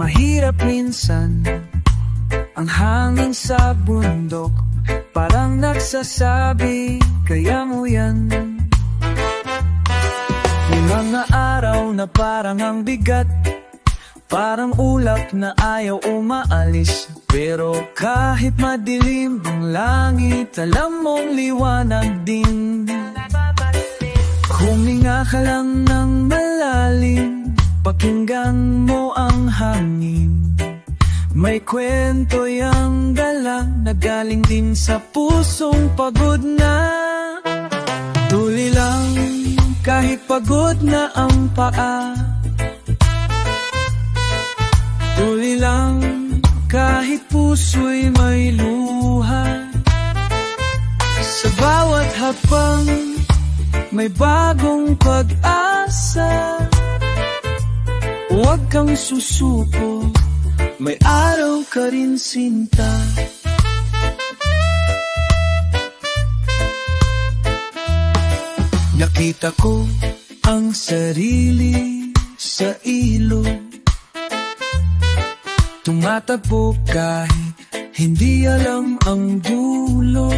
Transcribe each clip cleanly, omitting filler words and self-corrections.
Mahirap minsan ang hangin sa bundok, parang nagsasabi, kaya mo yan. May mga araw na parang ang bigat, parang ulap na ayaw umaalis. Pero kahit madilim ang langit, alam mong liwanag din. Huminga ka lang ng malalim, pakinggan mo ang hangin. May kwento yang dala na galing din sa pusong pagod na. Tuloy lang kahit pagod na ang paa, tuloy lang kahit puso'y may luha. Sa bawat hakbang may bagong pag-asa. Huwag kang susuko, may araw ka rin sinta. Nakita ko ang sarili sa ilog, tumatakbo kahit hindi alam ang dulo.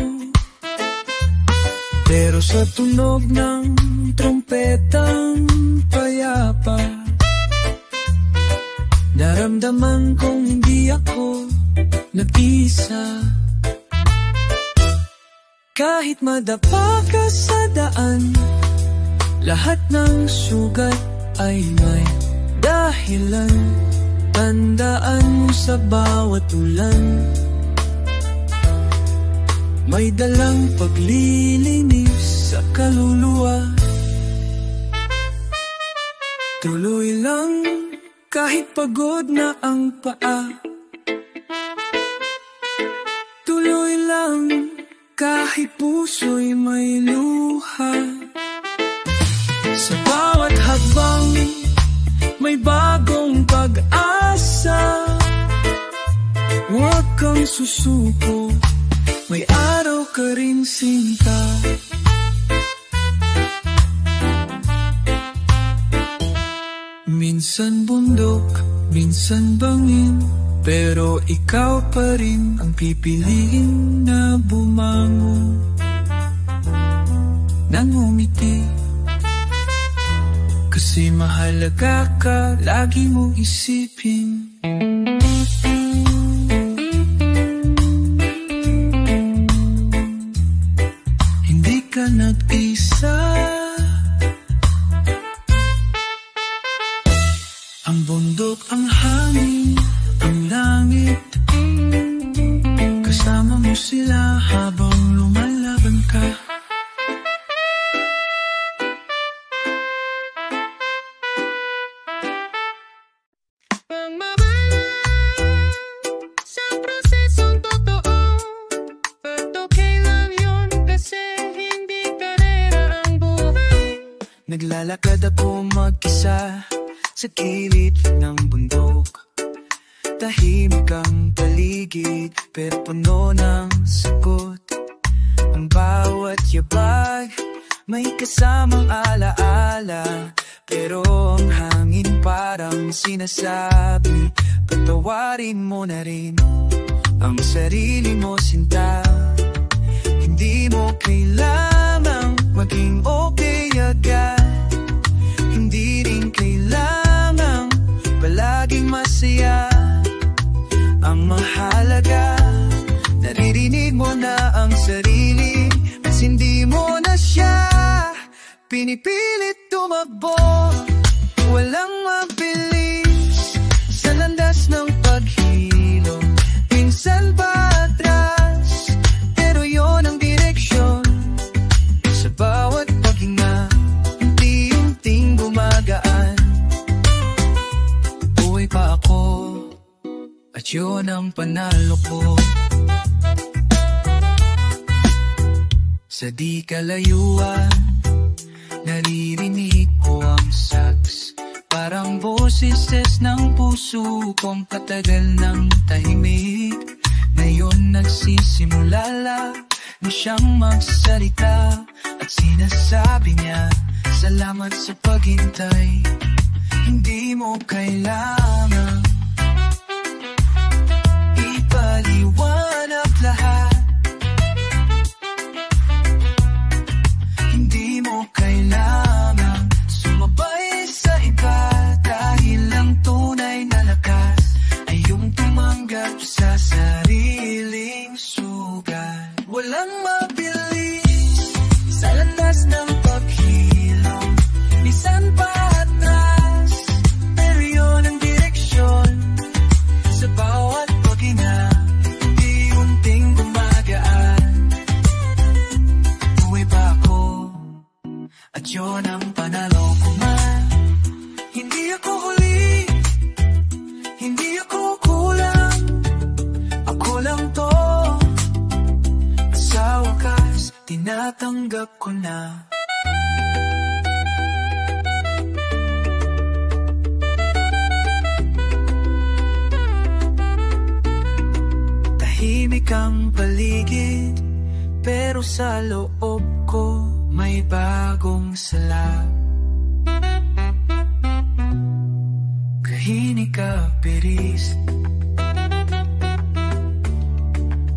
Pero sa tunog ng trompetang payapa, naramdaman kong hindi ako nag-isa. Kahit madapa ka sa daan, lahat ng sugat ay may dahilan. Tandaan mo sa bawat ulan, may dalang paglilinis sa kaluluwa. Tuloy lang kahit pagod na ang paa, tuloy lang kahit puso'y may luha. Sa bawat hakbang may bagong pag-asa. Huwag kang susuko, may araw ka rin sinta. Minsan bundok, minsan bangin, pero ikaw pa rin ang pipiliin na bumangon, nang umiti. Kasi mahalaga ka, lagi mong isipin. Hindi ka nag-isa. Ang bundok, ang hangin, ang langit, kasama mo sila habang lumalaban ka. Naglalakad ako mag-isa sa gilid ng bundok. Tahimik ang paligid, pero puno ng sagot. Ang bawat yabag may kasamang alaala, pero ang hangin parang sinasabi, patawarin mo na rin ang sarili mo, sinta. Hindi mo kailangang maging okay agad, hindi rin kailangang palaging masaya. Ang mahalaga, naririnig mo na ang sarili, mas hindi mo na siya pinipilit tumakbo. Walang mabilis sa landas ng paghilom, minsan pa atras, pero yon ang direksyon. Sa bawat paghinga, unti-unting gumagaan. Buhay pa ako, at yun ang panalo ko. Sa di kalayuan, naririnig ko ang sax, parang boses ng puso kong katagal ng tahimik. Ngayon nagsisimulala na siyang magsalita, at sinasabi niya, salamat sa paghintay. Hindi mo kailangan Natanggap ko na. Tahimik ang paligid, pero sa loob ko may bagong sala. Kahinig ka, biris,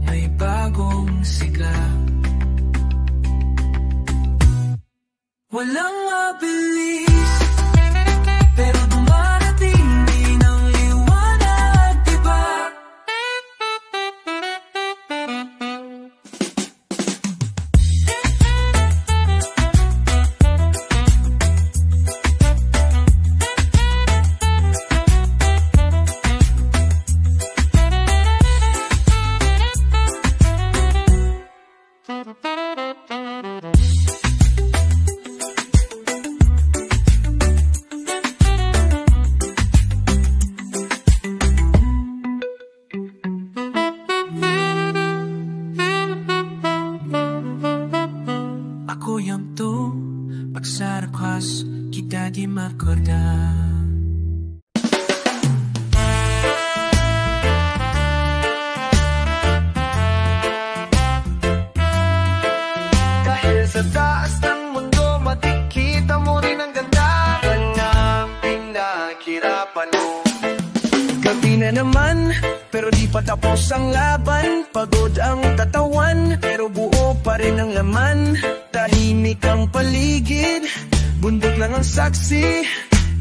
may bagong sigla. Walang mabilis, pero dumarating din ang liwanag, diba? Ako yang tu pagsarkas kita di makorda. Dahil sa taas ng mundo, makikita mo rin ang ganda ng pinaghirapan mo. Gabi na naman, pero di pa tapos ang laban. Pagod ang katawan, pero buo pa rin ang laman. Tahimik ang paligid, bundok lang ang saksi,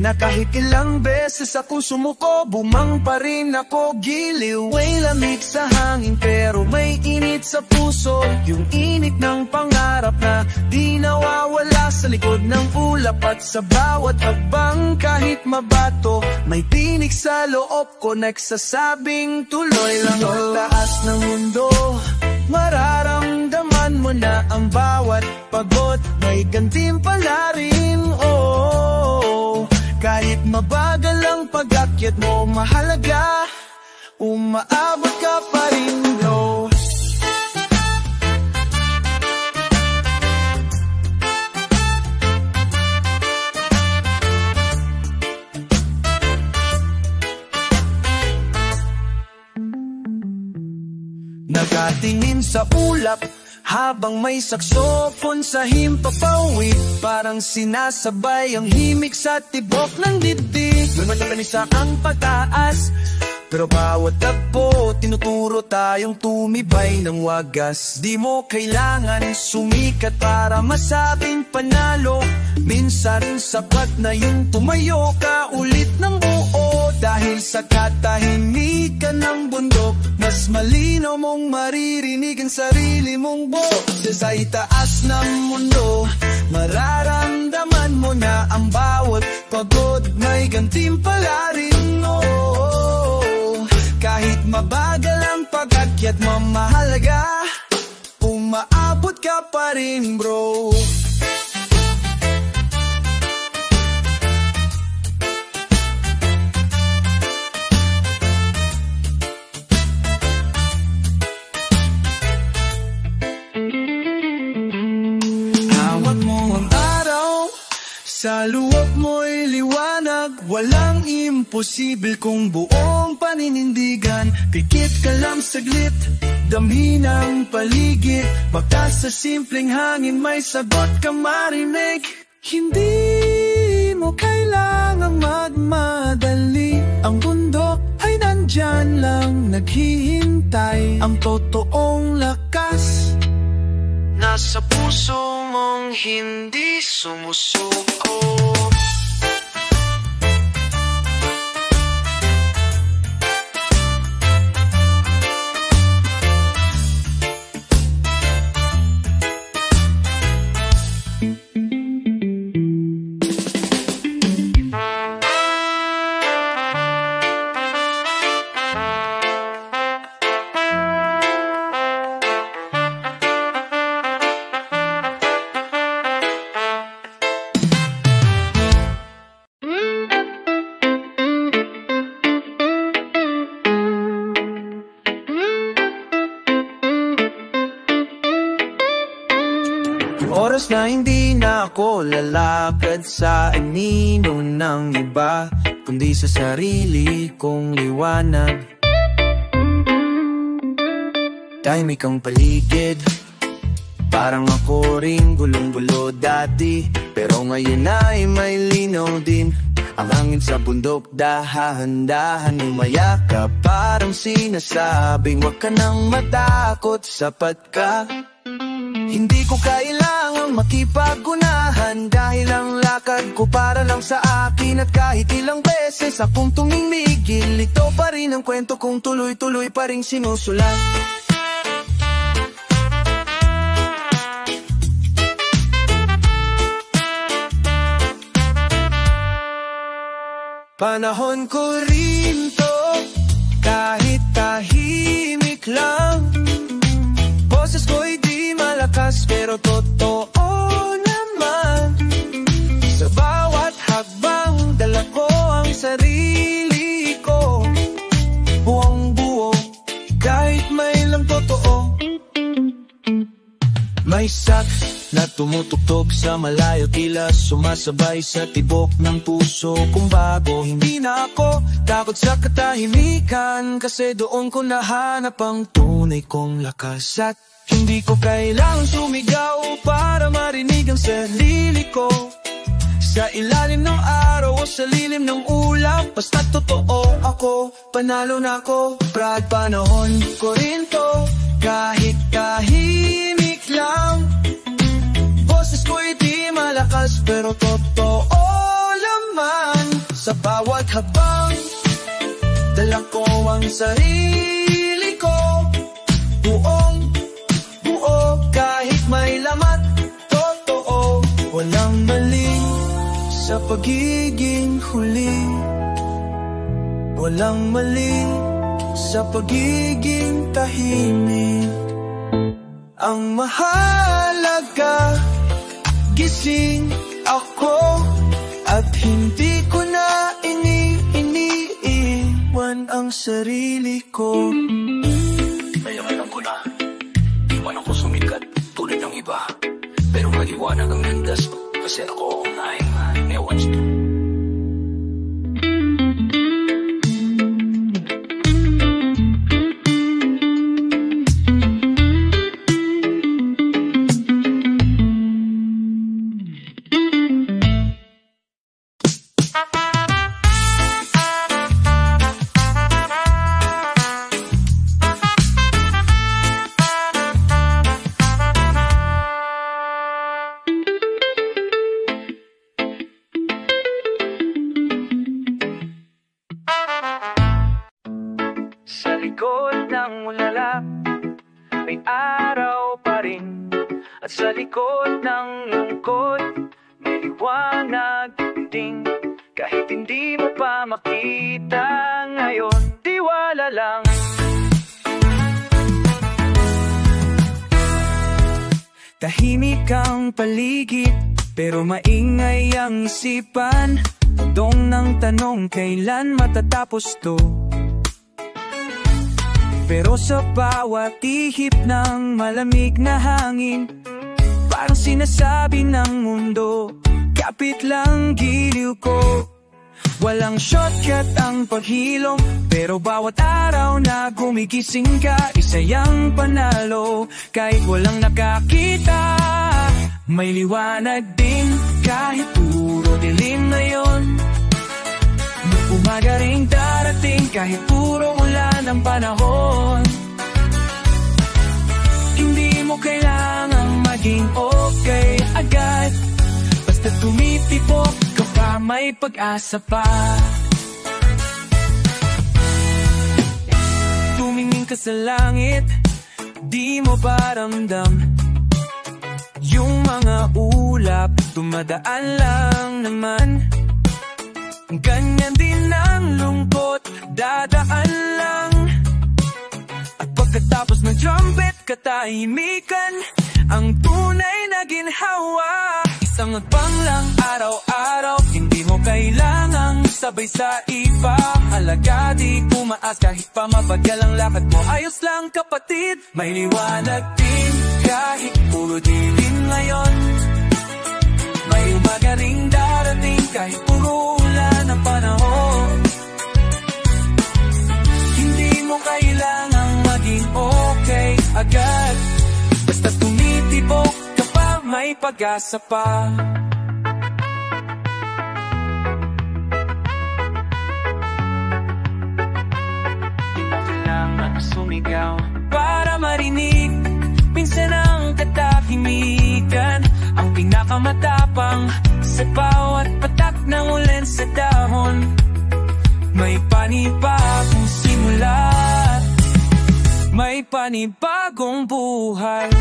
na kahit ilang beses ako sumuko, bumang pa rin ako giliw. May lamig sa hangin pero may init sa puso, yung init ng pangarap na di nawawala sa likod ng ulap. At sa bawat hakbang kahit mabato, may tinig sa loob ko nagsasabing tuloy lang. Sa taas ng mundo, mararamdaman mo na ang bawat pagod may gantimpala rin, oh. Kahit mabagal ang pag-akyat mo, mahalaga, umaabot ka pa rin, no. Nakatingin sa ulap habang may saksofon sa himpapawid, parang sinasabay ang himig sa tibok ng dibdib. Lumalanganisa ang pagtaas, pero bawat tagpo tinuturo tayong tumibay ng wagas. Di mo kailangan sumikat para masabing panalo, minsan sapat na yung tumayo ka ulit ng buo. Dahil sa katahimikan ng bundok, mas malinaw mong maririnig ang sarili mong boses. Sa itaas ng mundo, mararamdaman mo na ang bawat pagod may gantimpala rin, oh. Kahit mabagal ang pag-akyat mo, mahalaga, umaabot ka pa rin, bro. Sa luwag mo'y liwanag, walang imposible kung buong paninindigan. Pikit ka lang saglit, damhin ang paligid, baka sa simpleng hangin may sagot ka marinig. Hindi mo kailangang magmadali, ang bundok ay nandyan lang naghihintay. Ang totoong lakas nasa puso mong hindi sumusuko. oras na hindi na ako lalakad sa anino ng iba, kundi sa sarili kong liwanag. Tahimik ang paligid, parang ako ring gulong-gulo dati, pero ngayon ay may linaw din. Ang hangin sa bundok, dahan-dahan umayakap, parang sinasabing wag ka nang matakot, sapat ka. Hindi ko kailangang makipag-unahan, dahil ang lakad ko para lang sa akin. At kahit ilang beses akong tumimigil, ito pa rin ang kwento kong tuloy-tuloy pa rin sinusulat. Panahon ko rin to, kahit tahimik lang. Boses ko'y di malakas, pero totoo naman. Sa bawat hakbang, dala ko ang sarili ko, buong buo, kahit may lang totoo. May sax na tumutuktok sa malayo, tila sumasabay sa tibok ng puso kong bago. Hindi na ako takot sa katahimikan, kasi doon ko nahanap ang tunay kong lakas. At hindi ko kailangang sumigaw para marinig ang sarili ko. Sa ilalim ng araw o sa lilim ng ulap, basta totoo ako, panalo na ako. Proud, panahon ko rin to, kahit tahimik lang. Boses ko'y di malakas, pero totoo laman. Sa bawat habang, dala ko ang sarili ko, buong buo, kahit may lamat. Totoo, walang mali sa pagiging huli, walang mali sa pagiging tahimik. Ang mahalaga, gising ako, at hindi ko na iniiwan ang sarili ko. Ngayon alam ko na, di man ako sumikat tulad ng iba, pero maliwanag ang landas ko, kasi ako ay newan ito. Sa likod ng ulala, may araw pa rin. At sa likod ng lungkot, may liwanag din. Kahit hindi mo pa makita ngayon, tiwala lang. Tahimik ang paligid, pero maingay ang isipan. Tanong ng tanong, kailan matatapos to? Pero sa bawat ihip ng malamig na hangin, parang sinasabi ng mundo, kapit lang giliw ko. Walang shortcut ang paghilom, pero bawat araw na gumigising ka, isayang panalo. Kahit walang nakakita, may liwanag din. Kahit puro dilim ngayon, may umaga ring darating. Kahit puro ulan ang panahon, hindi mo kailangang maging okay agad. Basta tumitibok ka pa, may pag-asa pa. Tumingin ka sa langit, di mo pa ramdam yung mga ulap, dumadaan lang naman. Ganyan din ang lungkot, dadaan lang. At pagkatapos ng trumpet, katahimikan ang tunay na ginhawa. Isang agpang lang araw-araw, hindi mo kailangang sabay sa iba. Halaga di tumaas kahit pa mabagal ang lakad mo. Ayos lang kapatid, may liwanag din. kahit puro dilim ngayon. May umaga ring darating kahit puro ulan ang panahon. Hindi mo kailangang maging okay agad, basta tumitibok ka pa, may pag-asa pa. Sumigaw para marinig minsan ang katahimikan, ang pinakamatapang sa bawat patak ng ulan sa dahon. May panibagong simula, may panibagong buhay.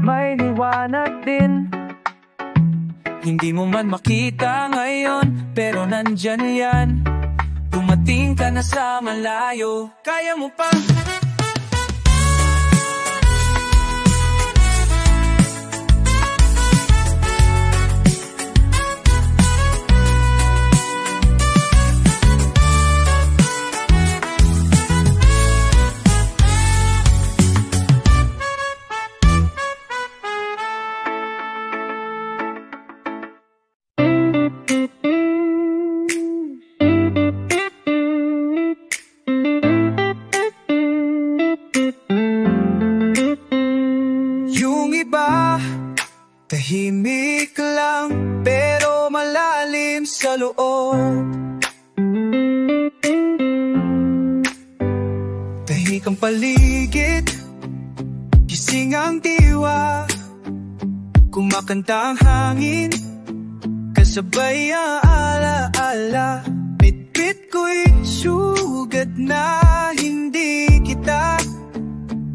May liwanag din, hindi mo man makita ngayon, pero nandyan yan. Dumating ka na sa malayo, kaya mo pa. Tahimik lang pero malalim sa loob. Tahik ang paligid, gising ang diwa, kumakanta ang hangin, kasabay ang alaala. Bitbit ko'y sugat na hindi kita,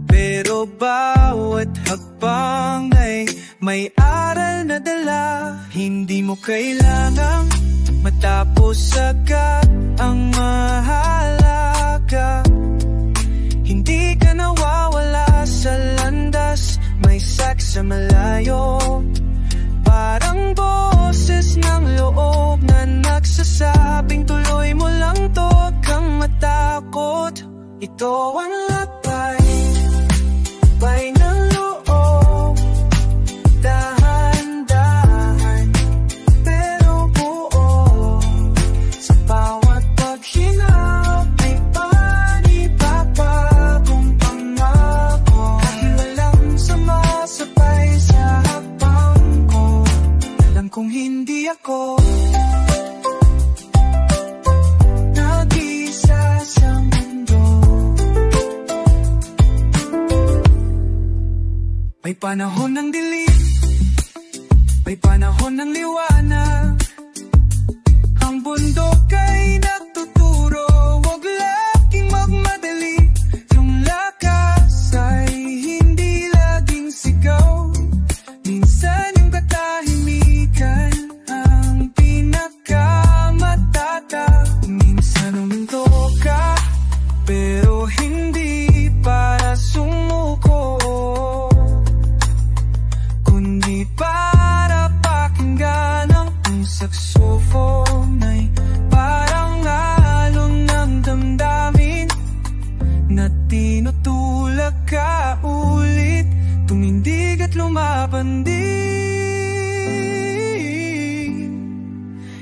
pero bawat hakbang ay may aral na dala. Hindi mo kailangang matapos agad ang mahalaga. Hindi ka nawawala sa landas, may saksa malayo. Parang boses ng loob na nagsasabing tuloy mo lang to, huwag kang matakot. Ito ang lakbay, bay ng loob, dahan-dahan pero buo. Sa bawat paghinga may panibagong pangako. Kahit walang sumasabay sa hakbang ko, alam kong hindi ako nag-iisa sa mundo. May panahon ng dilim, may panahon ng liwanag. Ang bundok ay nagtuturo, huwag laging magmadali. Yung lakas ay hindi laging sigaw. Minsan yung katahimikan ang pinakamatata. Minsan uminto ka, pero hindi para sumuko, kundi para pakinggan ang saxophone. Ay parang alon ng damdamin na tinutulak ka ulit, tumindig at lumaban din.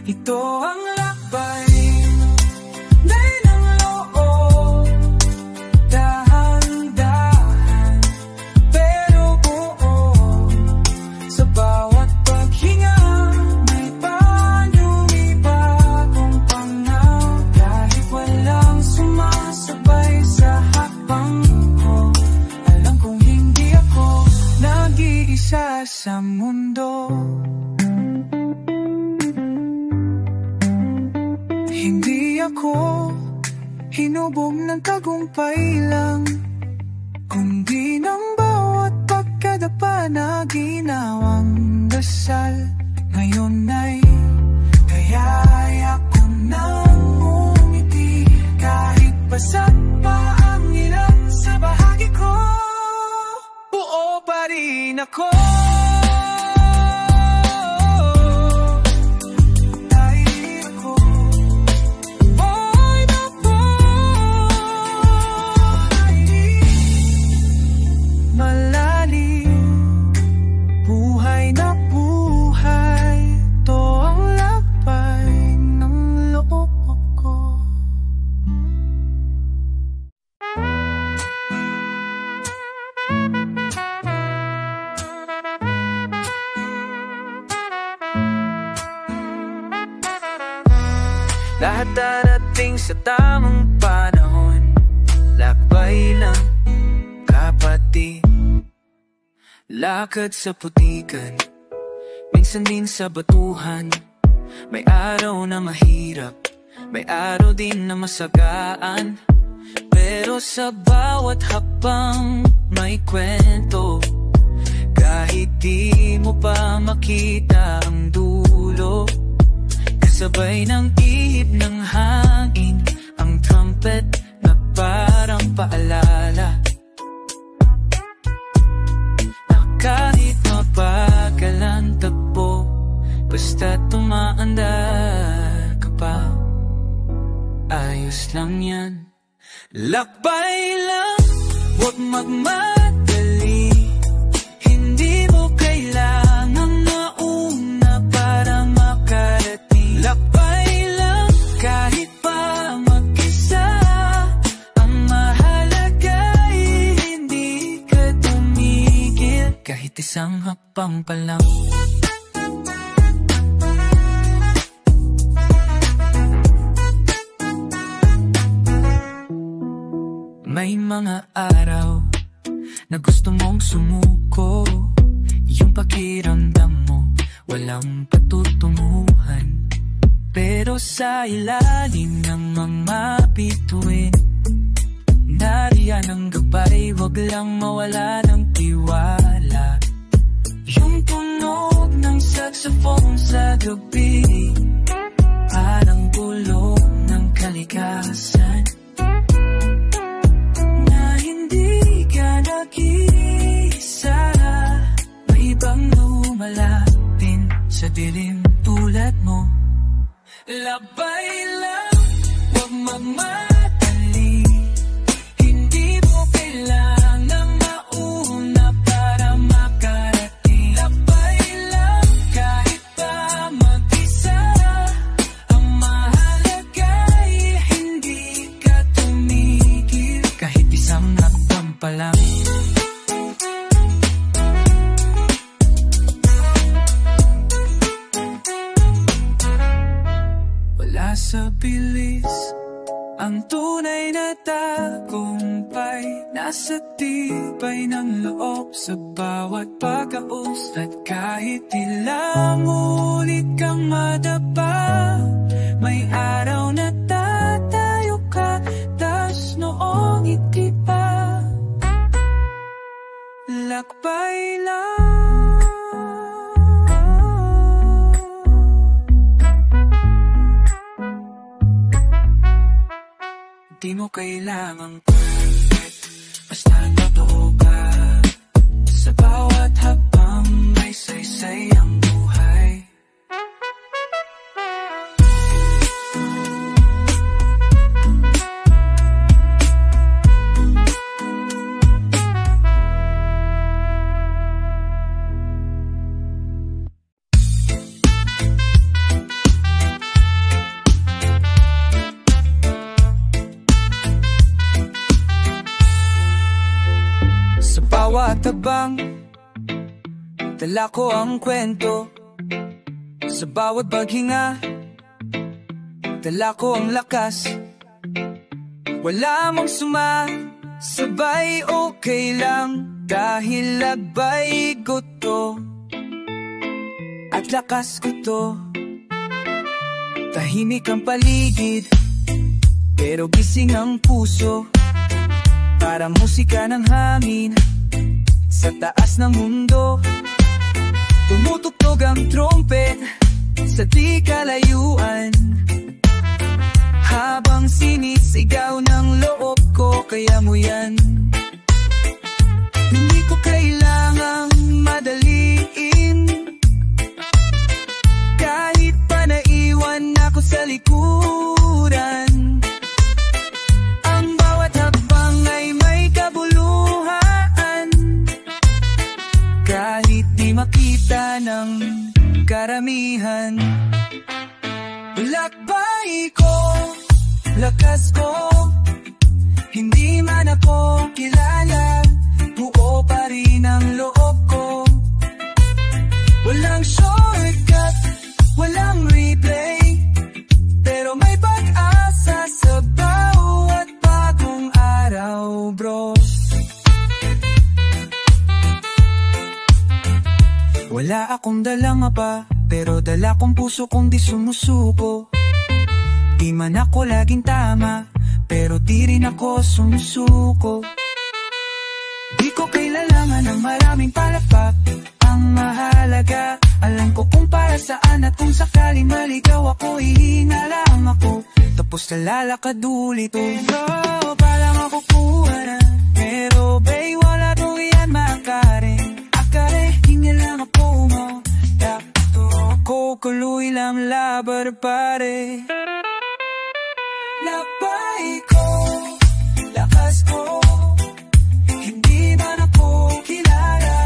Ito ang lakbay, bay ng loob, dahan-dahan pero buo. Sa bawat paghinga may panibagong pangaw. Kahit walang sumasabay sa hakbang ko, alam kong hindi ako nag-iisa sa mundo. Hindi ako hinubog ng tagumpay lang, kundi ng bawat pagkadapa na ginawang dasal. Ngayon ay kayaya ko nang umiti, kahit basag pa ang ilan sa bahagi ko, buo pa rin ako. Lahat darating sa tamang panahon. Lakbay lang, kapatid. Lakad sa putikan, minsan din sa batuhan. May araw na mahirap, may araw din na masagaan. Pero sa bawat hakbang may kwento. Kahit di mo pa makita ang dulo, kasabay ng ihip ng hangin, ang trumpet na parang paalala na kahit mabagal ang takbo, basta tumaandar ka pa, ayos lang yan. Lakbay lang, huwag magmadali. Hindi mo kailangang mauna para makarating. Lakbay lang, kahit pa mag-isa. Ang mahalaga ay hindi ka tumigil, kahit isang hakbang pa lang. May mga araw na gusto mong sumuko, yung pakiramdam mo walang patutunguhan. Pero sa ilalim ng mga bituin, nariyan ang gabay, wag lang mawala ng tiwala. Yung tunog ng saxophone sa gabi, parang bulong ng kalikasan. Nag-iisa, may ibang lumalapin sa dilim tulad mo. Labay lang, huwag magmadali. Hindi mo kailangang mauna para makarating. Labay lang, kahit pa mag-isa. Ang mahalaga ay hindi ka tumigil, kahit isang hakbang pa lang. Sa bilis, ang tunay na tagumpay nasa tibay ng loob sa bawat pagkausad. Kahit ilang ulit kang madapa, may araw na tatayo ka, tas noong ngiti pa. Lakbay lang, di mo kailangang perfect, basta totoo ka. Sa bawat habang may saysay ang buhay. Bawat habang dala ko ang kwento, sa bawat paghinga dala ko ang lakas. Wala mong sumasabay, okay lang, dahil lagbay ko to at lakas ko to. Tahimik ang paligid, pero gising ang puso, para musika ng hangin sa taas ng mundo. Tumutugtog ang trumpet sa di kalayuan, habang sinisigaw ng loob ko, kaya mo yan. Hindi ko kailangang madaliin, kahit pa naiwan ako sa likuran. Ang bawat hakbang ay may kabuluhan, kahit di makita ng karamihan. Lakbay ko, lakas ko, hindi man ako kilala, buo pa rin ang loob ko. Walang shortcut, walang replay, pero may akong dalang pa, pero dala kong puso kong di sumusuko. Di man ako laging tama, pero di rin ako sumusuko. Di ko kailangan ng maraming palakpak. Ang mahalaga, alam ko kung para saan, at kung sakaling maligaw ako, ihina lang ako, tapos nalalakad ulit. Oh, parang ako kuha na, pero bay, wala ko yan makare. Akare, hinga lang ako mo, takto ako, kuloy lang labar pare. Labay ko, lakas ko, hindi man ako kilala,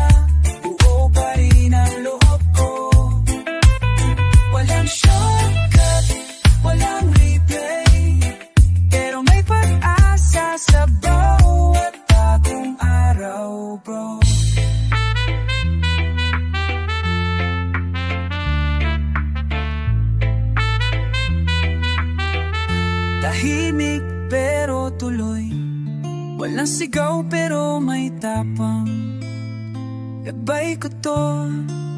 buo pa rin ang loob ko. Walang shortcut, walang replay, pero may pag-asa sa bawat bagong araw, bro. Tahimik pero tuloy, walang sigaw pero may tapang. Gabay ko to,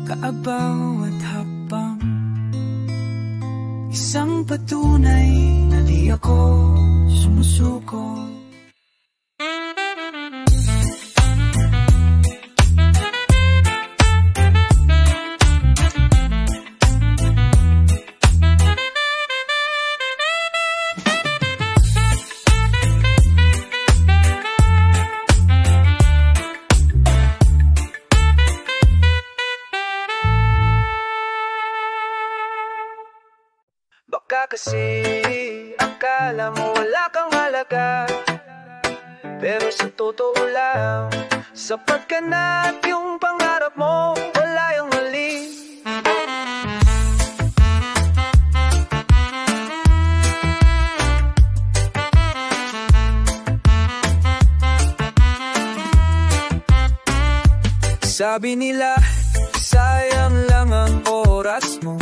kaabaw at hapang. Isang patunay na di ako sumusuko. Baka kasi akala mo wala kang halaga, pero sa totoo lang, sapat ka na at yung pangarap mo wala yung mali. Sabi nila, sayang lang ang oras mo.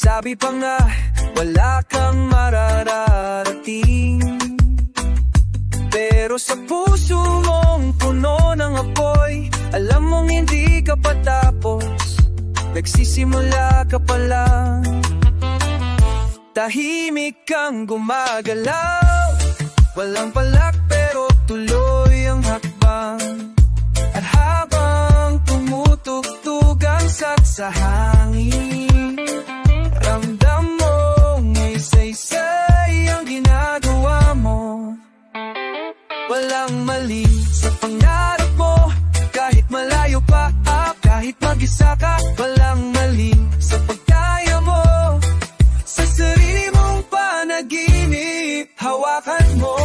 Sabi pa nga, wala kang mararating. Pero sa puso mong puno ng apoy, alam mong hindi ka patapos, nagsisimula ka pa lang. Tahimik kang gumagalaw, walang palak pero tuloy ang hakbang. At habang tumutugtog ang saksahangin, ramdam mo may saysay ang ginagawa mo. Walang mali sa pangarap mo, kahit malayo pa, kahit mag-isa ka. Walang mali sa pagkaya mo, sa sarili mong panaginip. Hawakan mo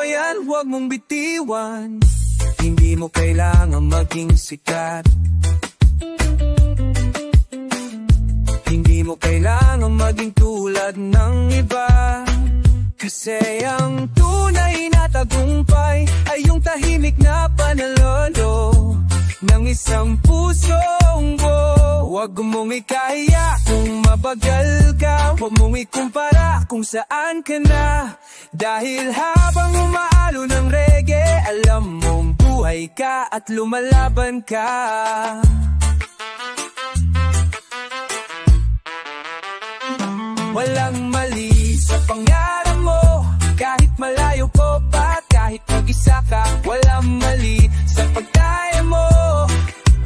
yan, huwag mong bitiwan. Hindi mo kailangang maging sikat, hindi mo kailangang maging tulad ng iba. Kasi ang tunay na tagumpay ay yung tahimik na panalolo ng isang pusong buo. Huwag mong ikahiya kung mabagal ka, huwag mong ikumpara kung saan ka na. Dahil habang umaalo ng reggae, alam mong buhay ka at lumalaban ka. Walang mali sa pangarap mo, kahit malayo ko pa, kahit mag-isa ka. Walang mali sa pagkaya mo,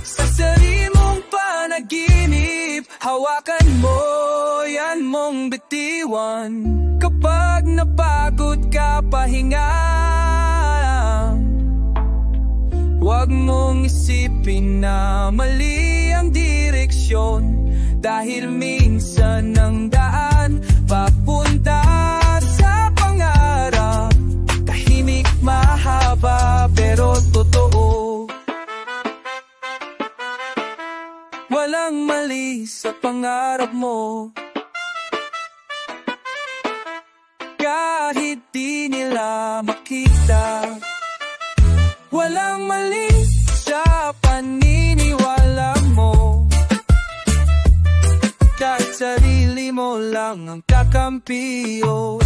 sa sarili mong panaginip. Hawakan mo, yan mong bitiwan. Kapag napagod ka, pahinga. Huwag mong isipin na mali ang direksyon, dahil minsan ang daan papunta sa pangarap, tahimik mahaba pero totoo. Walang mali sa pangarap mo, kahit di nila makita. Walang mali sa paniniwala mo, kahit sarili mo lang ang kakampiyon.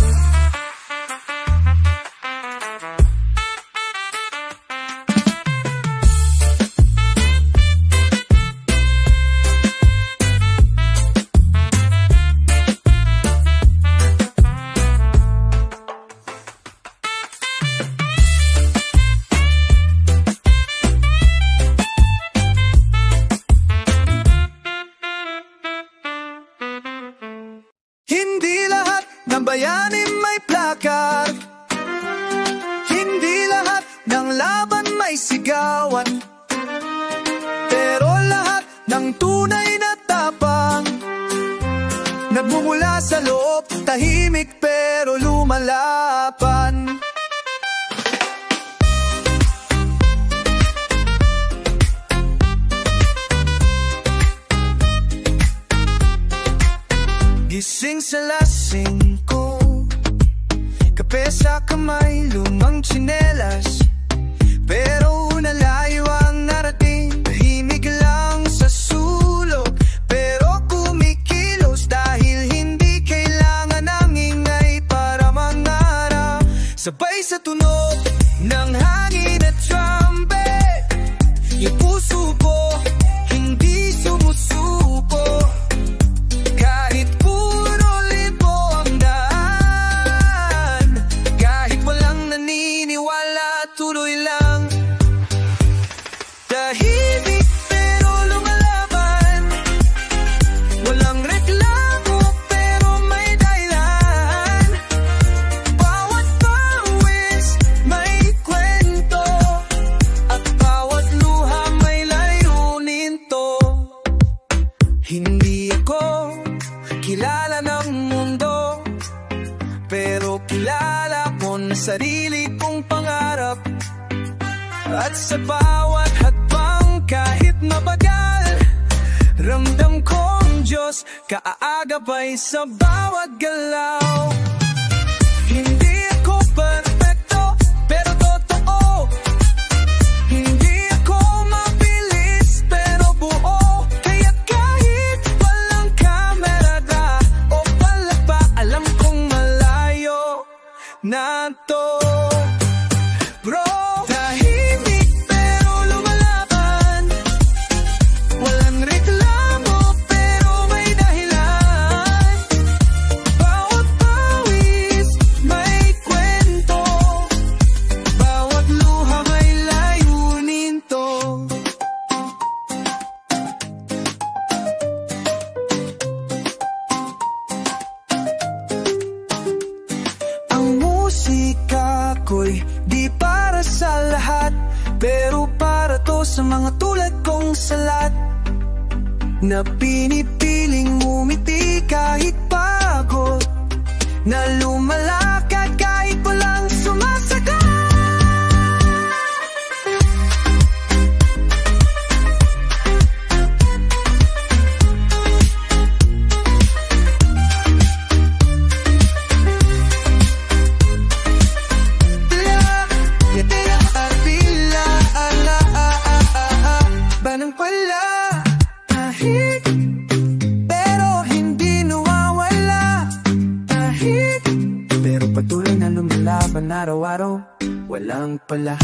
bayani may plakar. Hindi lahat ng laban may sigawan, pero lahat ng tunay na tapang nagmumula sa loob, tahimik pero lumalaban. Gising sa lasing ko, kape sa kamay, lumang tsinelas, pero nalayo ang narating. Tahimik lang sa sulok, pero kumikilos dahil hindi kailangan ng ingay para mangarap. Sabay sa tunog ng hangin at trumpet, yung puso ko hindi sumusuko. Kahit puro libo ang daan, kahit walang naniniwala, tuloy lang. Tahimik pero lumalaban, walang reklamo pero may dahilan. Bawat pawis may kwento, at bawat luha may layunin to. Hindi ako kilala ng mundo, pero kilala ko na sarili kong pangarap. At sa bawat hakbang kahit mabagal, ramdam kong Diyos kaagabay sa bawat galaw. Hindi ako perfecto, pero totoo. Hindi ako mabilis, pero buo. Kaya kahit walang kamera o palapa, alam kong malayo na to. Bro, tahimik pero lumalaban, walang reklamo pero may dahilan. Bawat pawis may kwento, bawat luha may layunin to. Ang musika ko'y di para sa lahat, pero para to sa mga tulad kong salat, na pinipiling umiti kahit pagod, na lumalakad kahit walang sumasagot. Banang pala, kahit pero hindi nawawala. Kahit pero patuloy na lumalaban araw-araw, walang pala.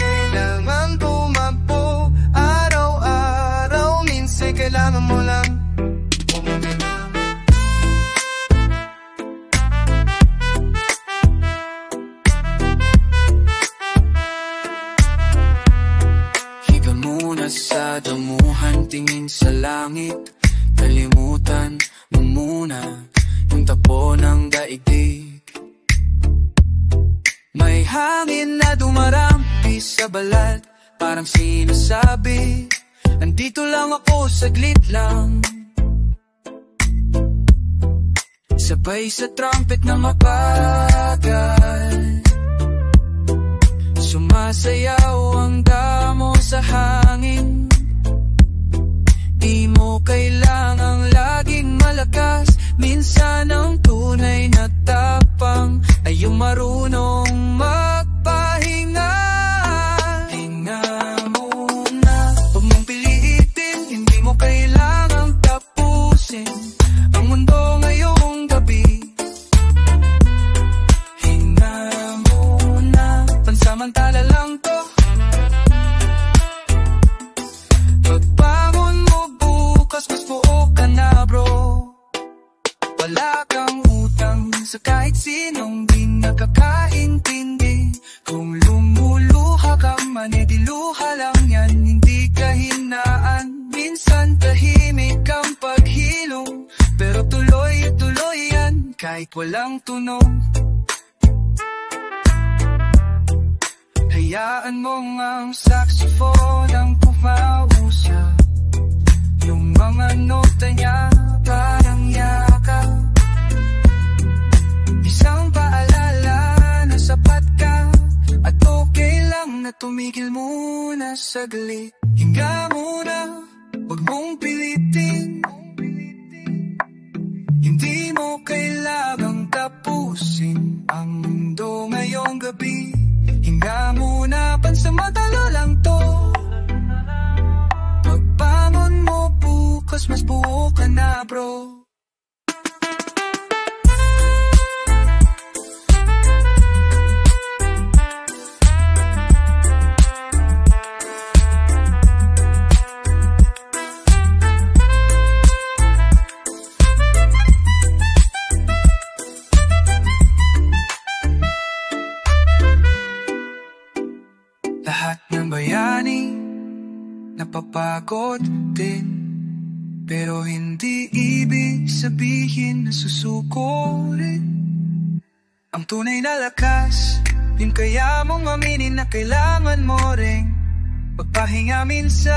Kailangan tumakbo araw-araw, minsan kailangan mo lang umuminam. Higa muna sa damuhan, tingin sa langit, kalimutan mo muna yung tapo ng daigdig. May hangin na dumarampi sa balat, parang sinasabi, andito lang ako, saglit lang. Sabay sa trumpet na mabagal, sumasayaw ang damo sa hangin. Di mo kailangang laging malakas, minsan ang tunay na tapang ay yung marunong magpahinga. Hinga muna, huwag mong pilitin, hindi mo kailangang tapusin ang mundo ngayong gabi. Hinga muna, pansamantala lang to. kahit walang tunog. Hayaan mong ang saxophone ang pumausap, yung mga nota niya parang yakap. Isang paalala na sapat ka, at okay lang na tumigil muna saglit. Hinga muna, huwag mong pilitin, hindi mo kailangang tapusin ang mundo ngayong gabi. Hinga muna, pansamantala lang to. Pagbangon mo bukas, mas buo ka na, bro. Lahat ng bayani napapagod din, pero hindi ibig sabihin na susuko rin. Ang tunay na lakas, yun kaya mong aminin na kailangan mo ring magpahinga minsan.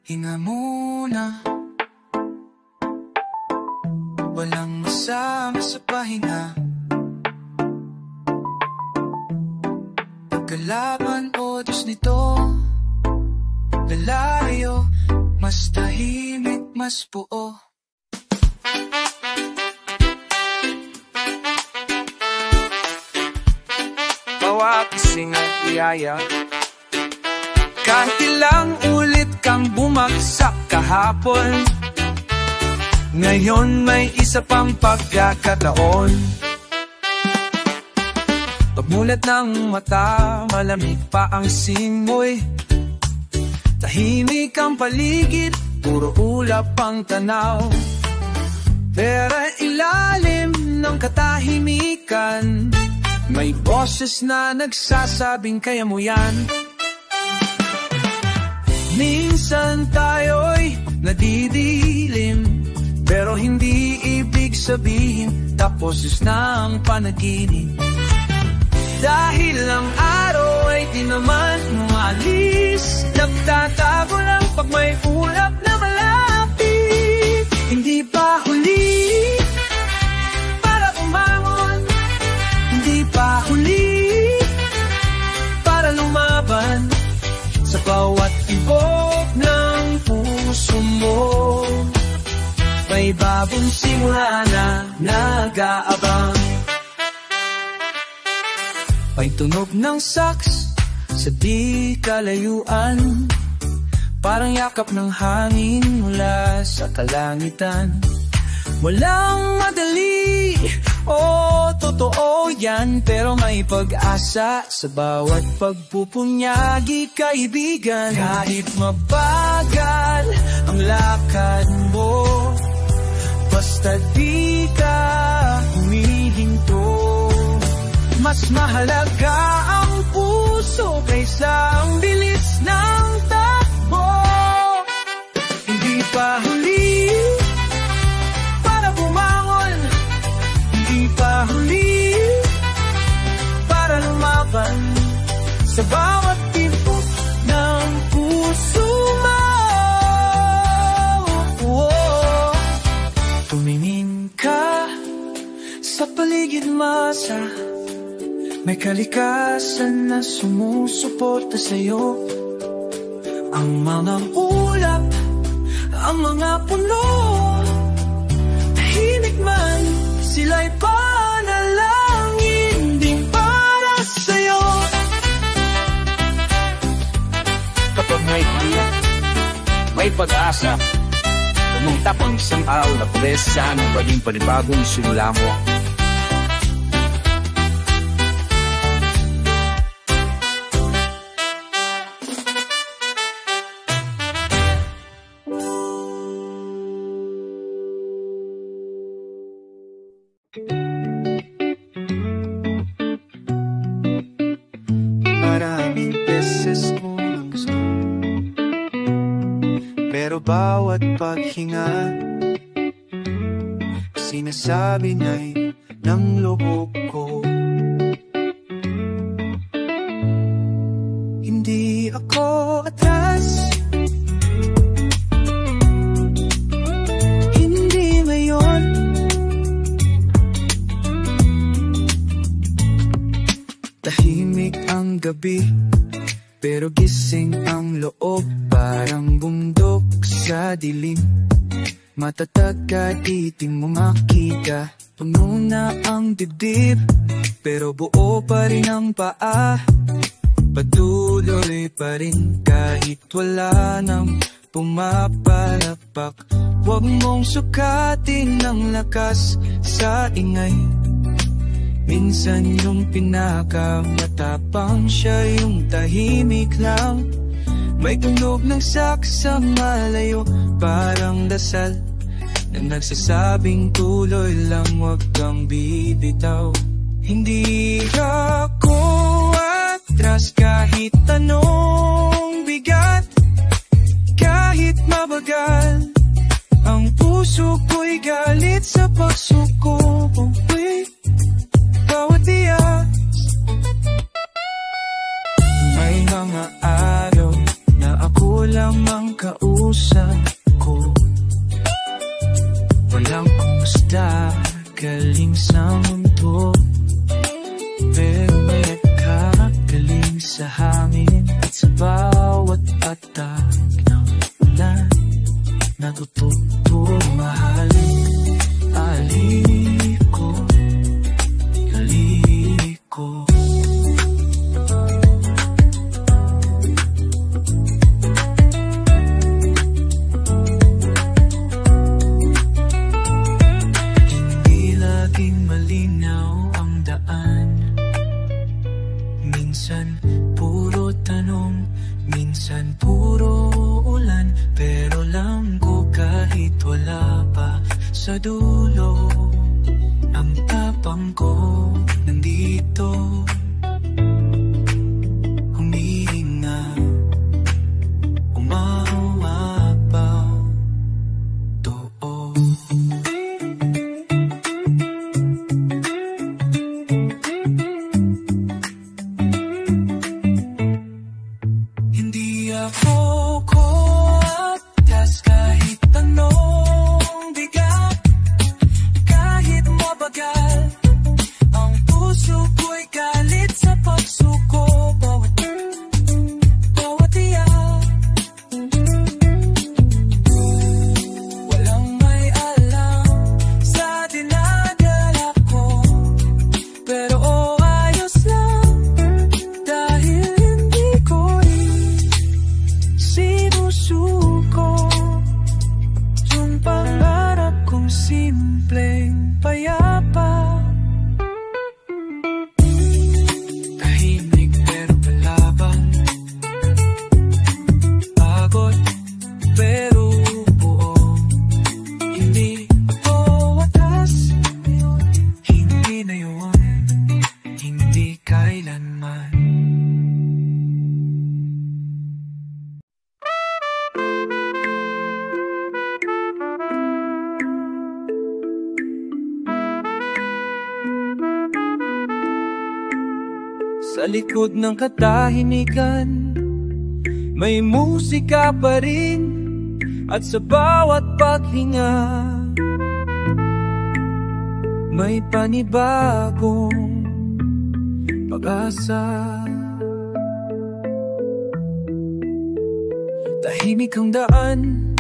Hinga muna, walang masama sa pahinga. Kalaban o Diyos nito, lalayo, mas tahimik, mas buo. Bawat ising at iyaya, kahit ilang ulit kang bumagsak kahapon, ngayon may isa pang pagkakataon. Pagmulat ng mata, malamig pa ang simoy, tahimik ang paligid, puro ulap ang tanaw. Pero ilalim ng katahimikan, may boses na nagsasabing kaya mo yan. Minsan tayo'y nadidilim, pero hindi ibig sabihin tapos na ang panaginip. Dahil ang araw ay di naman umalis, nagtatago lang pag may ulap na malapit. Hindi pa huli para umangon, hindi pa huli para lumaban. Sa bawat tibok ng puso mo, may bagong simula na nag-aabang. May tunog ng sax sa di kalayuan, parang yakap ng hangin mula sa kalangitan. Walang madali, totoo yan, pero may pag-asa sa bawat pagpupunyagi, kaibigan. Kahit mabagal ang lakad mo, basta di ka humihinto. Mas mahalaga ang puso kaysa ang bilis ng takbo. Hindi pa huli para bumangon, hindi pa huli para lumaban. Sa bawat tibok ng puso mo, tumingin ka sa paligid masa, may kalikasan na sumusuporta sa'yo. Ang mga ulap, ang mga puno, tahimik man, sila'y panalangin din para sa'yo. Kapag may tiyak, may pag-asa, tumungtap ang isang araw na presa ng maging panibagong simula mo. Maraming beses mo nang gusto, pero bawat paghinga sabi niya'y ng loob ko. Hindi ako atras, hindi ngayon. Tahimik ang gabi, pero gising ang loob. Parang bundok sa dilim, matatag ka, di mo makita. Puno na ang dibdib, pero buo pa rin ang paa. Patuloy pa rin kahit wala nang pumapalapak. Huwag mong sukatin ng lakas sa ingay. Minsan yung pinakamatapang, siya yung tahimik lang. May tunog ng saksa malayo, parang dasal na nagsasabing tuloy lang, huwag kang bibitaw. Hindi ako atras kahit anong bigat, kahit mabagal. Ang puso ko'y galit sa pagsuko. Bawat iyas, may mga araw na ako lang ang kausap ko. Walang kumusta, galing sa mundo, pero may nakagaling sa hangin. At sa bawat atak ng ulan, natututo mahalin. Alip ko, galing ko. Minsan puro tanong, minsan puro ulan, pero alam ko kahit wala pa sa dulo, ang tapang ko nandito, humihinga, umawapaw, doon. Sa likod ng katahimikan, may musika pa rin. At sa bawat paghinga, may panibagong pag-asa. Tahimik ang daan,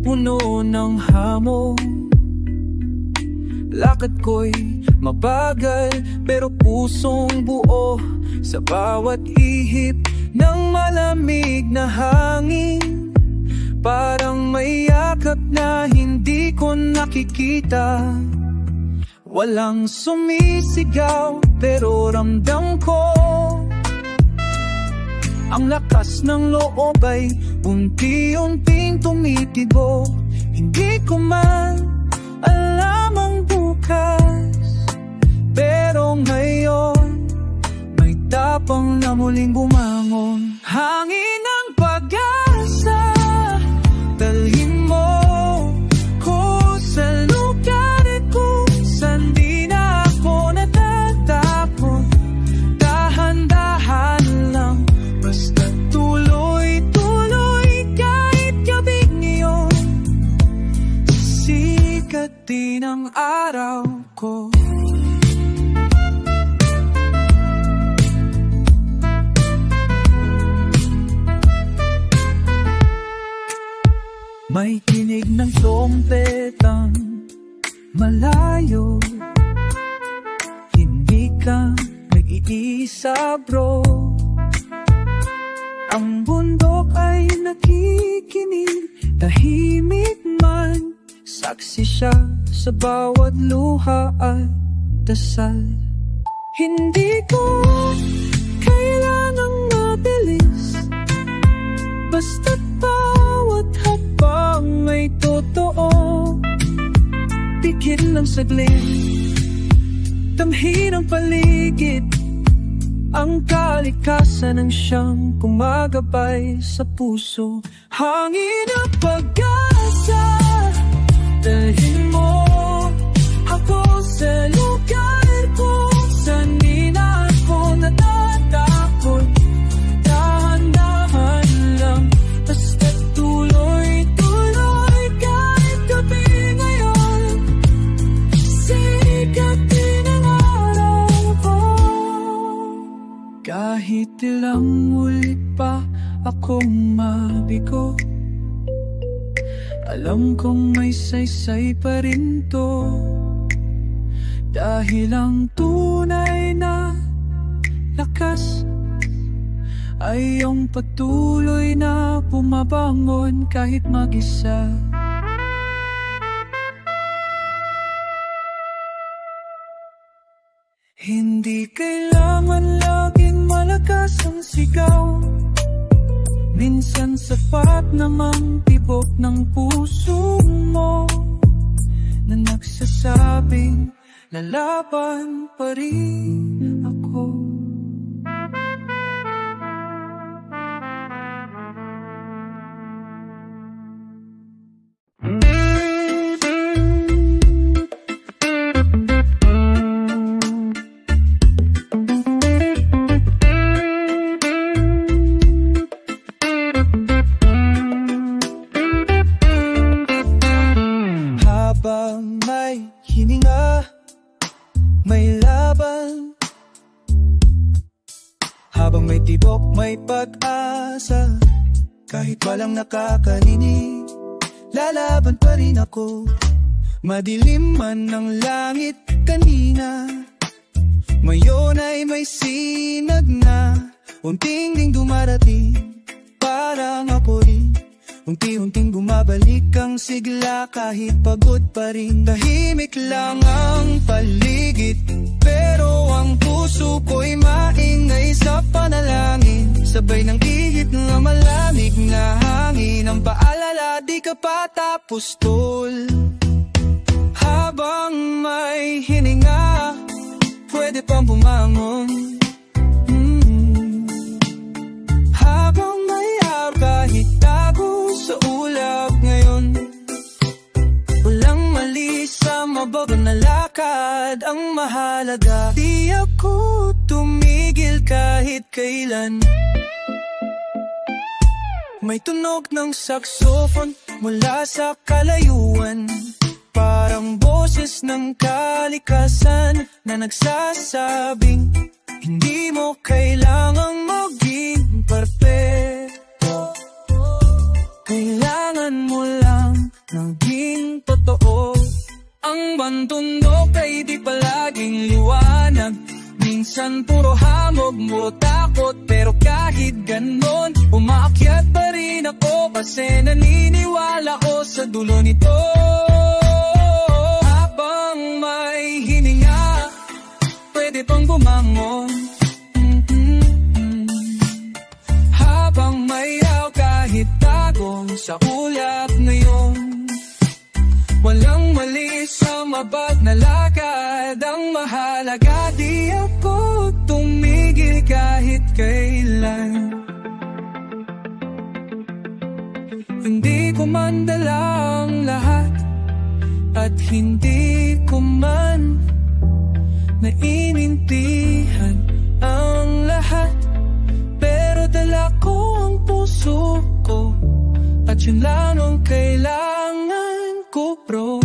puno ng hamon. Lakad ko'y mabagal, pero pusong buo sa bawat ihip ng malamig na hangin. Parang may yakap na hindi ko nakikita. Walang sumisigaw, pero ramdam ko ang lakas ng loob ay unti-unting tumitibo. Hindi ko man alam ang bukas, pero ngayon may tapang na muling bumangon. Hangin ng pag-asa, dalhin mo ko sa lugar ko. May kinig ng trompetang malayo. Hindi ka nag-iisa bro. Ang bundok ay nakikinig, tahimik man. Saksi siya sa bawat luha at dasal. Hindi ko kailangang mabilis, basta't bawat habang may totoo. Pikit ng saglit, damhin ang paligid, ang kalikasan ang siyang kumagabay sa puso. Hangin ang pag-asa, dalhin mo ako sa lugar kung saan di na ako natatakot. Dahan-dahan lang, basta't tuloy-tuloy kahit gabi ngayon. Sikat din ang araw ko. Kahit ilang ulit pa akong mabigo, alam kong may saysay pa rin to. Dahil ang tunay na lakas ay yung patuloy na bumabangon kahit mag-isa. Hindi kailangan laging malakas ang sigaw. Minsan sapat namang tibok ng puso mo na nagsasabing lalaban pa rin ako. Habang may tibok, may pag-asa. Kahit walang nakakarinig, lalaban pa rin ako. Madilim man ang langit kanina, ngayon ay may sinag na. Unting-ting dumarating, parang apoy. Unti-unting bumabalik ang sigla kahit pagod pa rin. Tahimik lang ang paligid, pero ang puso ko'y maingay sa panalangin. Sabay ng ihip na malamig na hangin, ang paalala di ka pa tapos tol. Habang may hininga, pwede pang bumangon. Habang may araw kahit tago sa ulap ngayon, walang mali sa mabago na lakad. Ang mahalaga, di ako tumigil kahit kailan. May tunog ng saxophone mula sa kalayuan, parang boses ng kalikasan na nagsasabing hindi mo kailangang maging perfecto. Kailangan mo lang naging totoo. Ang bantundok ay di palaging liwanag, minsan puro hamog, puro takot. Pero kahit ganon, umaakyat pa rin ako, kasi naniniwala ko sa dulo nito. Habang may hininga, pwede pang bumangon. Habang may araw kahit tago sa ulap ngayon, walang mali sa mabag na lakad. Ang mahalaga, di ako tumigil kahit kailan. Hindi ko man dala ang lahat, at hindi ko man naiintindihan ang lahat, pero dala ko ang puso ko, at yun lang ang kailangan ko bro.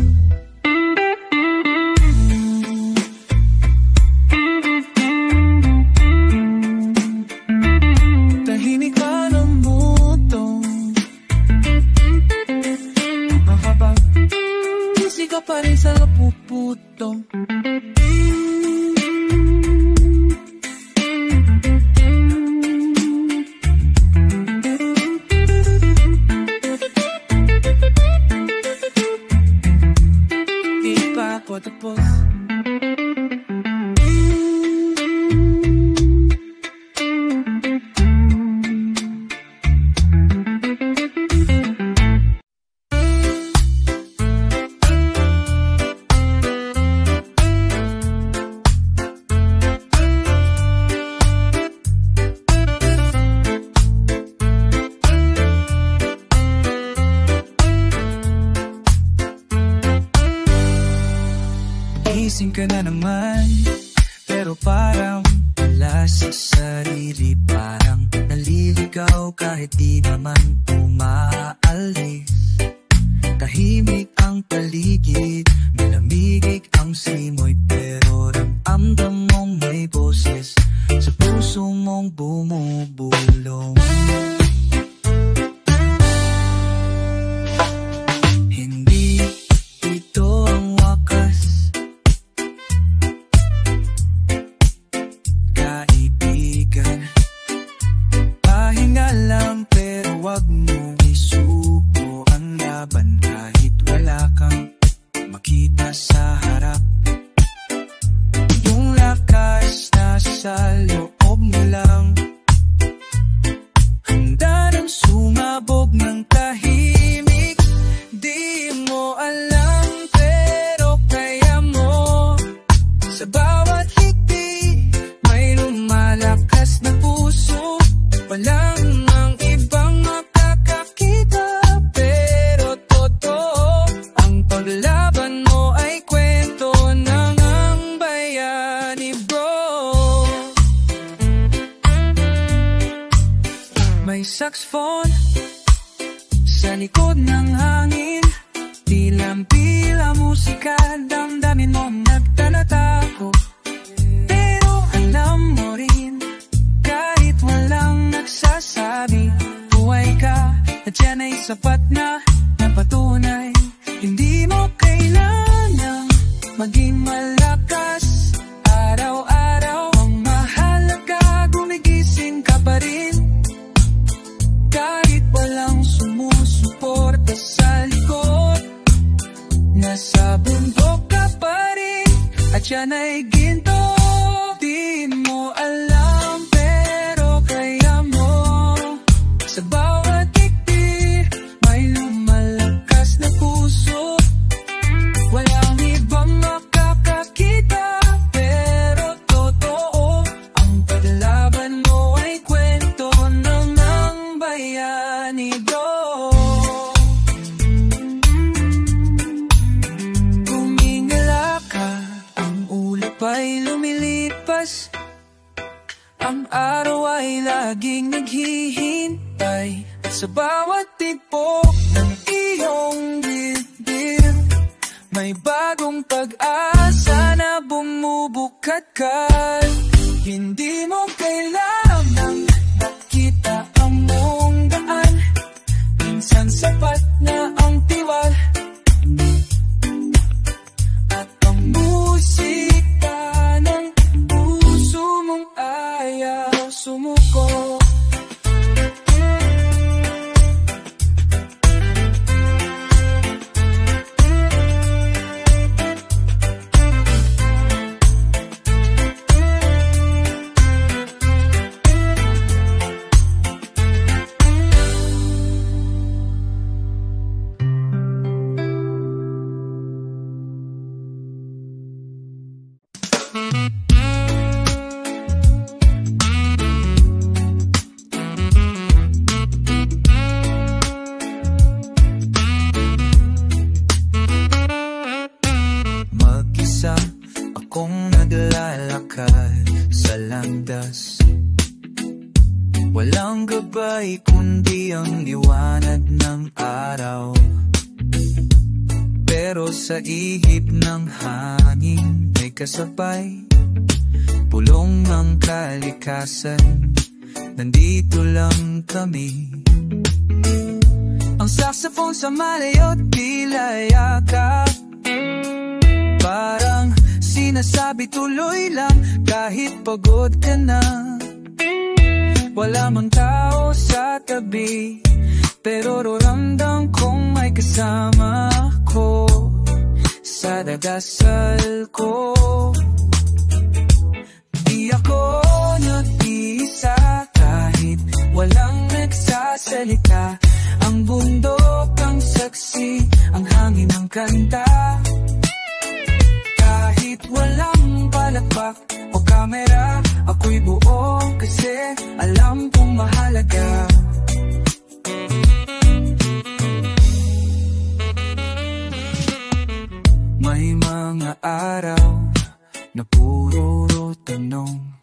Tahimik ka ng butong, ka na naman. Pero parang wala sa sarili, parang naliligaw kahit di naman umaalis. Tahimik ang paligid, malamig ang simoy, pero ramdam mong may boses sa puso mong bumubulong. Hindi ito ang wakas, kaibigan. Pahinga lang pero wag mong isuko ang laban kahit wala kang makita sa harap. Yung lakas nasa loob mo lang, handa nang sumabog ng tahimik. Di mo alam pero kaya mo. Sa bawat higpi may lumalakas na puso. Walang ang ibang makakakita, pero totoo ang paglaban mo ay kwento ng ang bayani, bro. May saxophone sa likod ng hangin, pilang-pila musika, damdamin mo nagtalatako. Pero alam mo rin, kahit walang nagsasabi, buhay ka at yan ay sapat na patunay. Hindi mo kailangang maging malakas araw-araw. Ang mahalaga, gumigising ka pa rin kahit walang sumusuporta sa likod. Nasa bundok ka pa rin at yan ay ginto. Di mo alam pero kaya mo. Sa bawat higpi may lumalakas na puso. Walang ibang makakakita, pero totoo ang paglaban mo ay kwento ng ang bayani, bro. Kumingala ka, ang ulap ay lumilipas. Ang araw ay laging naghihintay, at sa bawat tibok ng iyong dibdib may bagong pag-asa na bumubukadkad. Hindi mo kailangang nakita ang mong daan, minsan sapat na ang tiwal at ang musika ng puso mong ayaw sumuko. Mag-isa akong naglalakad sa landas. Walang gabay kundi ang liwanag ng araw. Pero sa ihip ng hangin may kasabay, pulong ng kalikasan. Nandito lang kami. Ang saxophone sa malayo't tila yakap, parang sinasabi tuloy lang kahit pagod ka na. Wala mang tao sa tabi, pero ramdam kong may kasama ko sa dagasal ko. Di ako nag-iisa kahit walang nagsasalita. Ang bundok ang saksi, ang hangin ang kanta. Kahit walang palakpak o kamera, ako'y buo kasi alam kong mahalaga. May mga araw na puro tanong.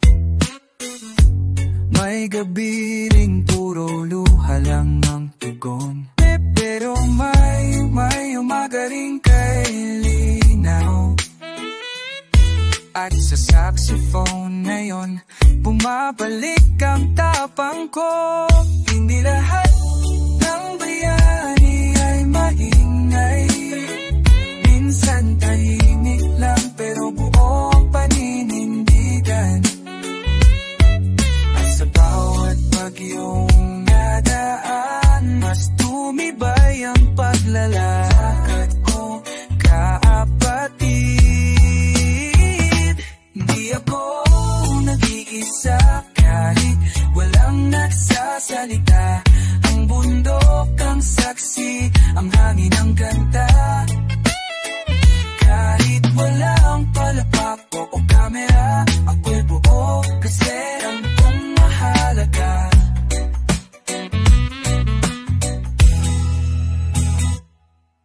May gabi ring puro luha lang ang tugon. Pero may umaga ring kay linaw. At sa saxophone na yon, bumabalik ang tapang ko. Hindi lahat ng bayani ay maingay. Minsan tahimik lang pero buong paninindigan. At sa bawat bagyong nadaan, mas tumibay ang paglalakad ko, kapatid. Hindi ako nag-iisa kahit walang nagsasalita. Ang bundok ang saksi, ang hangin ang ganda. Kahit walang palakpak o kamera, ako'y buo kasi ang kong mahalaga.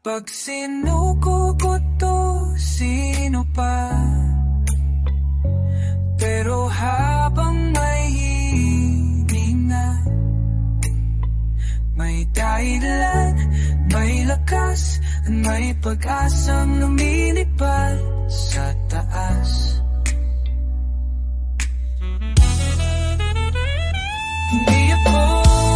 Pag sinuko ko to, sino pa? Pero habang may hininga, may dahilan, may lakas, at may pag-asang lumilipad sa taas. Hindi ako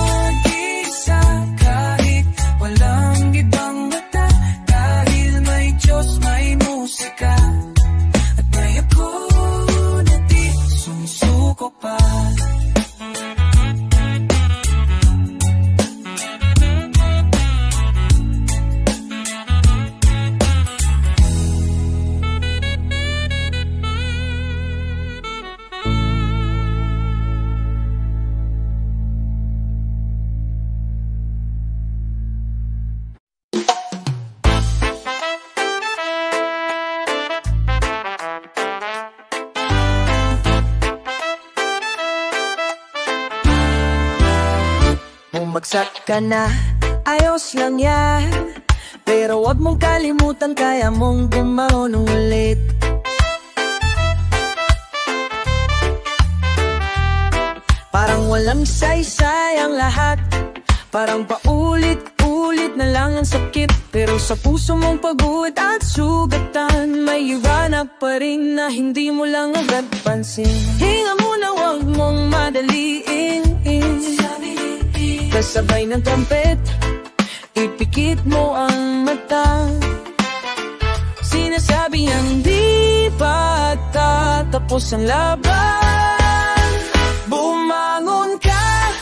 nag-isa kahit walang ibang mata, dahil may Diyos, may musika, at may ako na di sumusuko pa. Bumagsak ka na, ayos lang yan. Pero wag mong kalimutan, kaya mong gumaon ulit. Parang walang saysay ang lahat, parang paulit-ulit na lang ang sakit. Pero sa puso mong pagod at sugatan, may iwanak pa rin na hindi mo lang agad pansin. Hinga muna, wag mong madaliin. Kasabay ng trumpet, ipikit mo ang mata. Sinasabi ang di pa tatapos ang laban. Bumangon ka,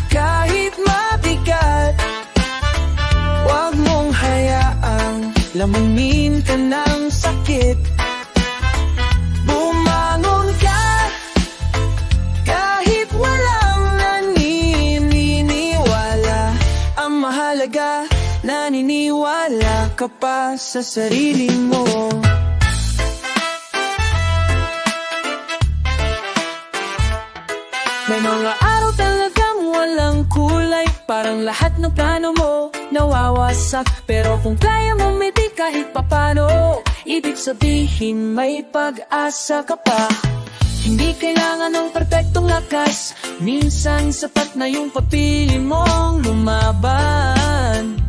kahit mabigat. Huwag mong hayaang lamunin ka ng sakit. Bumangon ka, kahit walang naniniwala. Ang mahalaga, naniniwala ka pa sa sarili mo. May mga araw talagang walang kulay, parang lahat ng plano mo nawawasak. Pero kung kaya mo miti kahit papano, ibig sabihin may pag-asa ka pa. Hindi kailangan ng perpektong lakas, minsan sapat na yung papili mong lumaban.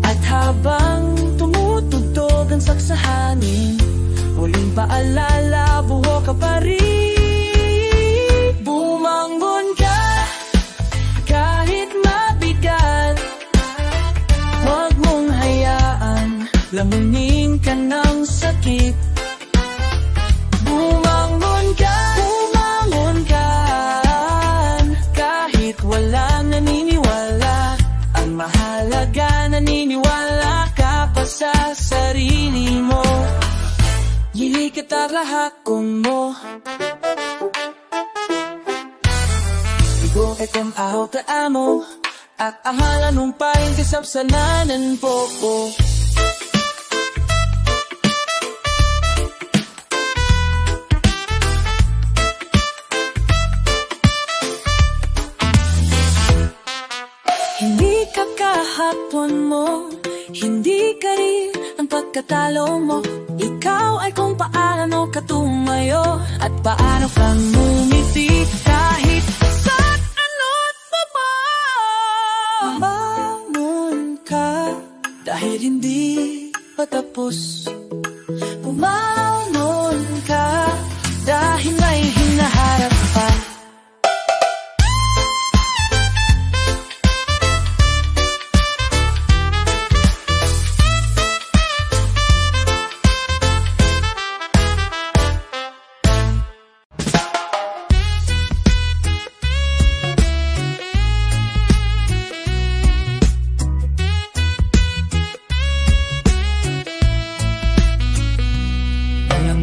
At habang tumutugtog ang saksahanin, huling paalala, buho ka pa rin. Bumangon ka, kahit mabigat. Huwag mong hayaan lamunin ka ng sakit. Bumangon ka, kahit walang naniniwala. Ang mahalaga, naniniwala ka pa sa sarili mo. Yili kita rahakong mo. Igo etem aho ka amo, at ahala nung paring kasapsananan po ko. Hindi ka kahapon mo, hindi ka rin ang pagkatalo mo. Ikaw ay kung paano ka tunay. tumayo at paano kang ngumiti kahit saan ano't pa. Bumangon ka dahil hindi patapos. Bumangon ka dahil may hinaharap pa.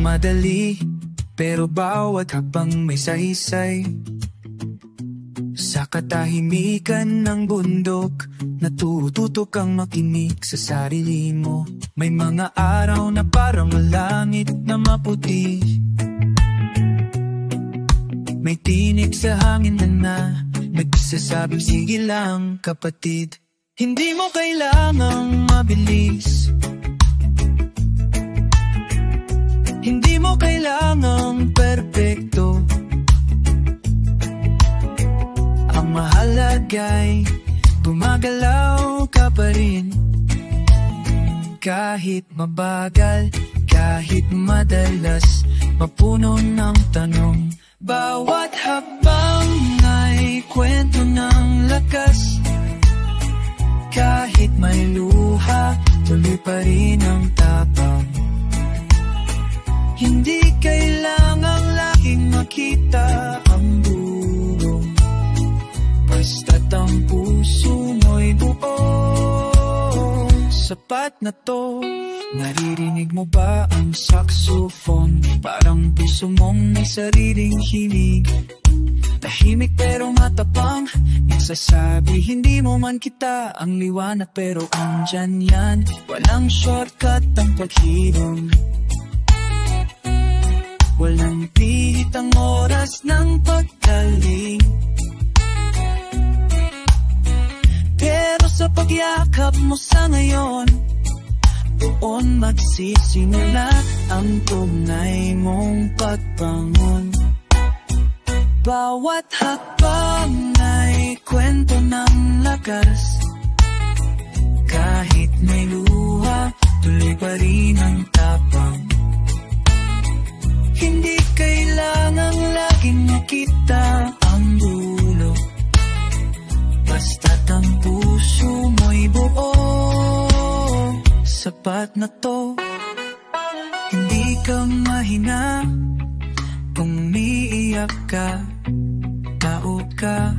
Madali, pero bawat habang may saysay. Sa katahimikan ng bundok, natututo kang makinig sa sarili mo. May mga araw na parang langit na maputi. May tinig sa hangin na nagsasabing sige lang kapatid. Hindi mo kailangang mabilis, hindi mo kailangang perpekto. Ang mahalaga'y gumagalaw ka pa rin. Kahit mabagal, kahit madalas, mapuno ng tanong. Bawat habang ay kwento ng lakas. Kahit may luha, tuloy pa rin ang tapang. Hindi kailangang laging makita ang dulo, basta't ang puso mo'y buo. Sapat na to. Naririnig mo ba ang saxophone? Parang puso mong may sariling himig. Tahimik pero matapang, nagsasabi hindi mo man kita ang liwanag, pero andyan yan. Walang shortcut ang paghilom, walang pihit ang oras ng pagdaling. Pero sa pagyakap mo sa ngayon, doon magsisimula ang tunay mong pagbangon. Bawat hakbang ay kwento ng lakas. Kahit may luha, tuloy pa rin ang tapang. Hindi kailangang laging makita ang dulo, basta't ang puso mo'y buo. Sapat na to. Hindi ka mahina kung umiiyak ka, tao ka,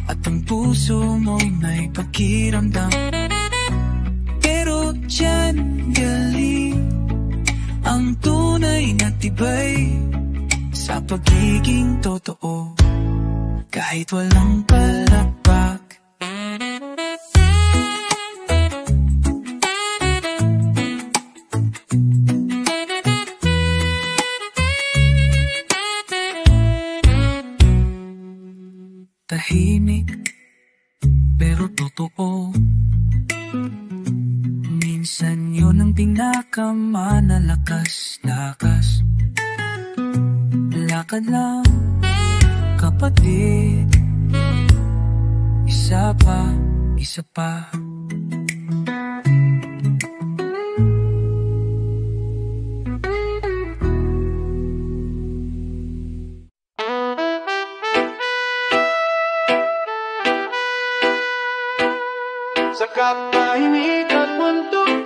at ang puso mo'y may pakiramdam. Pero dyan galing ang tunay na tibay sa pagiging totoo, kahit walang palakpak. Tahimik pero totoo, minsan yun ang pinakamalalakas. Lakas, lakad lang kapatid, isa pa, isa pa. Sa katahimik at mundo,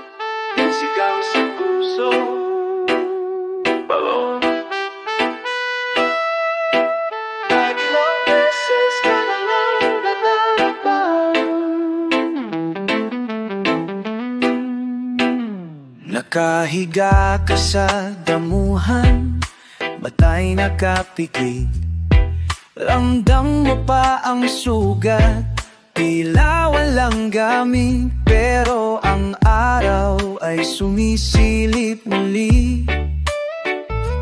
sigaw sa puso, bago. Kahit ilang beses ka na lang natalabang, nakahiga ka sa damuhan, mata'y nakapikit. Ramdam mo pa ang sugat, tila walang gamit, pero ang araw ay sumisilip muli.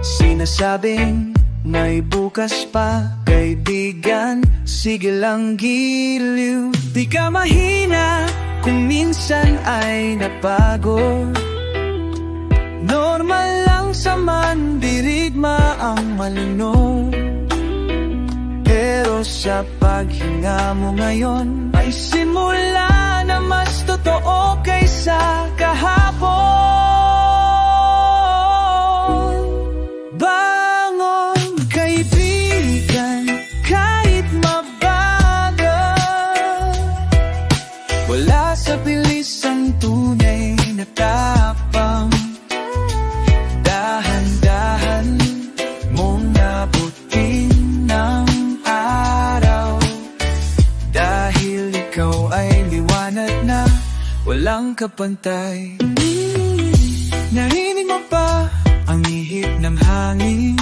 Sinasabing may bukas pa, kaibigan, sige lang giliw. Di ka mahina kung minsan ay napagod, normal lang minsan man dirigma ang malunong, pero sa paghinga mo ngayon ay simula na mas totoo kaysa kahapon. Bangon kaibigan, kahit mabagal, wala sa bilis ang tunay na tapang. Dahan-dahan mong nabutin ng araw, dahil ikaw ay liwanag na walang kapantay. Narinig mo pa ang ihip ng hangin,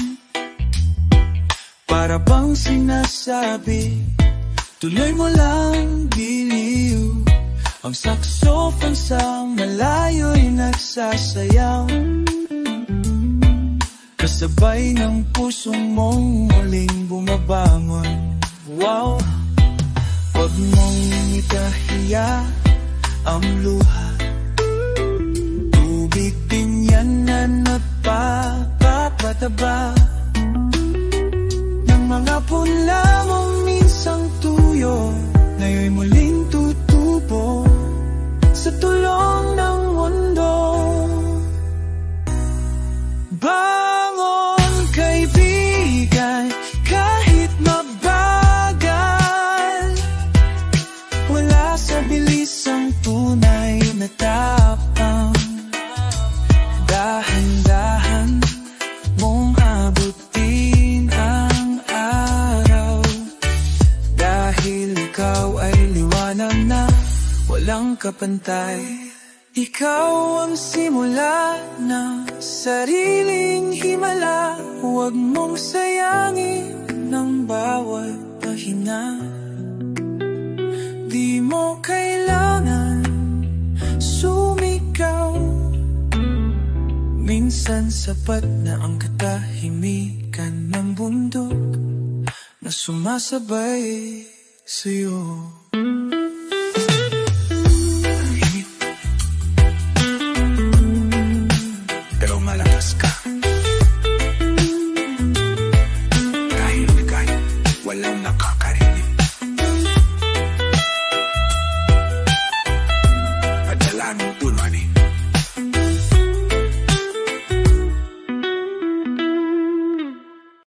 para bang sinasabi, tuloy mo lang giliw. Ang saxophone sa malayo'y nagsasayaw, kasabay ng pusong mong muling bumabangon. Wow! Huwag mong itahiya ang luha, tubig din yan na nagpapataba ng mga pula mong minsang tuyo, ngayon'y muling tutubo sa tulong ng mundo. Bangon kaibigan, kahit mabagal, wala sa bilis ang tunay na tapang. Dahan-dahan mong abutin ang araw, dahil ikaw ay liwanag na walang kapantay. Ikaw ang simula ng sariling himala, huwag mong sayangin ng bawat pahina. Di mo kailangan sumigaw, minsan sapat na ang katahimikan ng bundok na sumasabay sa'yo.